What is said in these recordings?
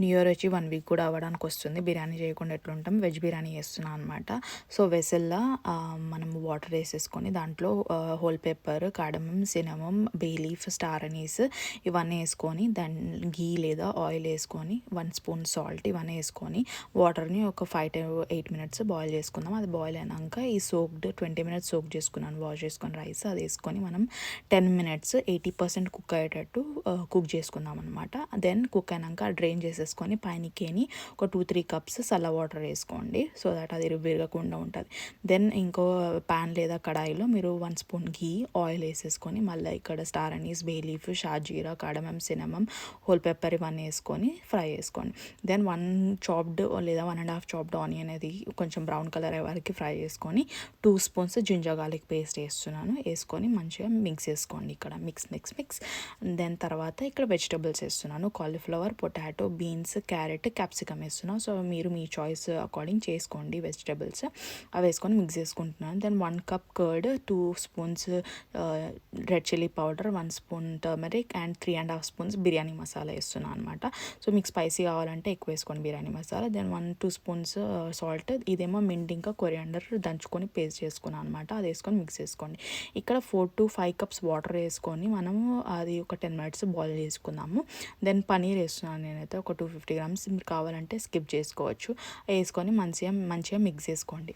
New year వచ్చి 1 week కూడా అవ్వడానికి వస్తుంది. బిర్యానీ చేయకుండా ఎట్లుంటాం, వెజ్ బిర్యానీ చేస్తున్నాను అనమాట. సో వెసల్‌లో మనం వాటర్ వేసేసుకొని దాంట్లో whole pepper, cardamom, cinnamon, bay leaf, star anise ఇవన్నీ వేసుకొని ఘీ లేదా ఆయిల్ వేసుకొని 1 స్పూన్ సాల్ట్ ఇవన్నీ వేసుకొని వాటర్ని ఒక 5 to 8 మినిట్స్ బాయిల్ చేసుకుందాం. అది బాయిల్ అయినాక ఈ 20 మినిట్స్ సోక్ చేసుకున్నాను వాష్ చేసుకొని రైస్ అది వేసుకొని మనం 10 మినిట్స్ 80% కుక్ అయ్యేటట్టు కుక్ చేసుకుందాం అనమాట. దెన్ కుక్ అయినాక డ్రైన్ చేసేసుకొని పైనకేని ఒక 2-3 కప్స్ చల్ల వాటర్ వేసుకోండి. సో దట్ అది విరగకుండా ఉంటుంది. దెన్ ఇంకో ప్యాన్ లేదా కడాయిలో మీరు 1 స్పూన్ ఘీ ఆయిల్ వేసేసుకొని మళ్ళీ ఇక్కడ స్టార్ అనీస్, బే లీఫ్, షాజీరా, కార్డమమ్, సినమమ్, హోల్ పెప్పర్ ఇవన్నీ వేసుకొని ఫ్రై చేసుకోండి. దెన్ 1 చాప్డ్ లేదా 1.5 చాప్డ్ ఆనియన్ అది కొంచెం బ్రౌన్ కలర్ అయ్యే వరకు ఫ్రై చేసుకొని 2 స్పూన్స్ జింజర్ గార్లిక్ పేస్ట్ వేస్తున్నాను. వేసుకొని మంచిగా మిక్స్ చేసుకోండి. ఇక్కడ మిక్స్ దెన్ తర్వాత ఇక్కడ వెజిటబుల్స్ వేస్తున్నాను. Cauliflower, potato, beans, carrot, capsicum వేస్తున్నాను. సో మీరు మీ చాయిస్ అకార్డింగ్ చేసుకోండి వెజిటబుల్స్. అవి వేసుకొని మిక్స్ చేసుకుంటున్నాను. Then 1 cup curd, 2 spoons red chilli powder, 1 spoon turmeric and 3.5 spoons biryani masala వేస్తున్నాను అనమాట. సో మీకు స్పైసీ కావాలంటే ఎక్కువ వేసుకోండి biryani masala. Then 1-2 spoons salt. ఇదేమో మింట్ ఇంకా కొరియాండర్ దంచుకొని పేస్ట్ చేసుకున్నాను అనమాట. అది వేసుకొని మిక్స్ చేసుకోండి. ఇక్కడ 4 to 5 కప్స్ వాటర్ వేసుకొని మనము అది ఒక 10 మినిట్స్ బాయిల్ చేసుకుందాము. దెన్ పనీర్ వేస్తున్నాను నేనైతే ఒక 250 గ్రామ్స్. మీరు కావాలంటే స్కిప్ చేసుకోవచ్చు. వేసుకొని మంచిగా మిక్స్ చేసుకోండి.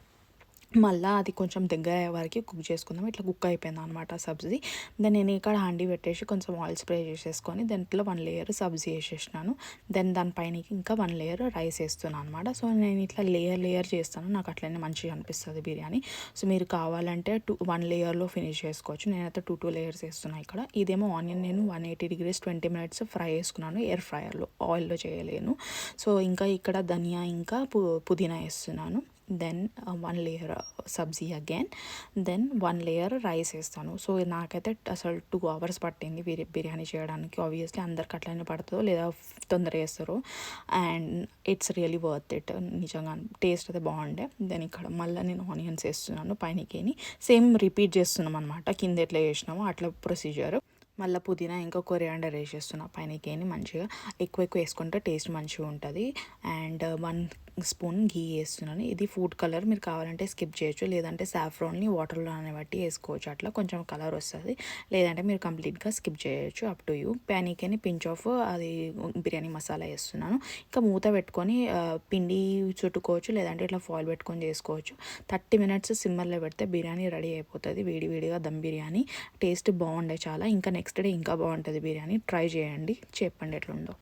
మళ్ళీ అది కొంచెం దగ్గర అయ్యే వరకు కుక్ చేసుకుందాం. ఇట్లా కుక్ అయిపోయింది అనమాట సబ్జీ. దెన్ నేను ఇక్కడ హండీ పెట్టేసి కొంచెం ఆయిల్ స్ప్రే చేసేసుకొని దాంట్లో 1 లేయర్ సబ్జీ వేసేసినాను. దెన్ దానిపైన ఇంకా 1 లేయర్ రైస్ వేస్తున్నాను అనమాట. సో నేను ఇట్లా లేయర్ చేస్తాను. నాకు అట్లనే మంచిగా అనిపిస్తుంది బిర్యానీ. సో మీరు కావాలంటే 1 లేయర్లో ఫినిష్ చేసుకోవచ్చు. నేనైతే 2 లేయర్స్ వేస్తున్నాను ఇక్కడ. ఇదేమో ఆనియన్ నేను 180 degrees 20 మినిట్స్ ఫ్రై చేసుకున్నాను ఎయిర్ ఫ్రైయర్లో, ఆయిల్లో చేయలేను. సో ఇంకా ఇక్కడ ధనియా ఇంకా పుదీనా వేస్తున్నాను. దెన్ 1 లేయర్ సబ్జీ అగైన్. దెన్ 1 లేయర్ రైస్ వేస్తాను. సో నాకైతే అసలు 2 hours పట్టింది బిర్యానీ చేయడానికి. ఆబ్వియస్లీ అందరికి అట్లనే పడుతుందో లేదా తొందరగా వేస్తారు. And it's really worth it. నిజంగా టేస్ట్ అయితే బాగుండే. దెన్ ఇక్కడ మళ్ళీ నేను ఆనియన్స్ వేస్తున్నాను పైనకేని. సేమ్ రిపీట్ చేస్తున్నాం అనమాట. కింద ఎట్లా చేసినామో అట్లా ప్రొసీజర్. మళ్ళీ పుదీనా ఇంకా కొరియాండర్ వేసేస్తున్నా పైనకేని. మంచిగా ఎక్కువ వేసుకుంటే టేస్ట్ మంచిగా ఉంటుంది. అండ్ 1 స్పూన్ ఘీ వేస్తున్నాను. ఇది ఫుడ్ కలర్, మీరు కావాలంటే స్కిప్ చేయొచ్చు. లేదంటే సాఫ్రాన్ని వాటర్లో బట్టి వేసుకోవచ్చు. అట్లా కొంచెం కలర్ వస్తుంది. లేదంటే మీరు కంప్లీట్గా స్కిప్ చేయొచ్చు. Up to you. ప్యానికేని పించ్ ఆఫ్ అది బిర్యానీ మసాలా వేస్తున్నాను. ఇంకా మూత పెట్టుకొని పిండి చుట్టుకోవచ్చు. లేదంటే ఇట్లా ఫాయిల్ పెట్టుకొని చేసుకోవచ్చు. 30 మినిట్స్ సిమ్మర్లో పెడితే బిర్యానీ రెడీ అయిపోతుంది. వేడిగా దమ్ బిర్యానీ. టేస్ట్ బాగుండే చాలా. ఇంకా నెక్స్ట్ డే ఇంకా బాగుంటుంది బిర్యానీ. ట్రై చేయండి, చెప్పండి ఎట్లుందో.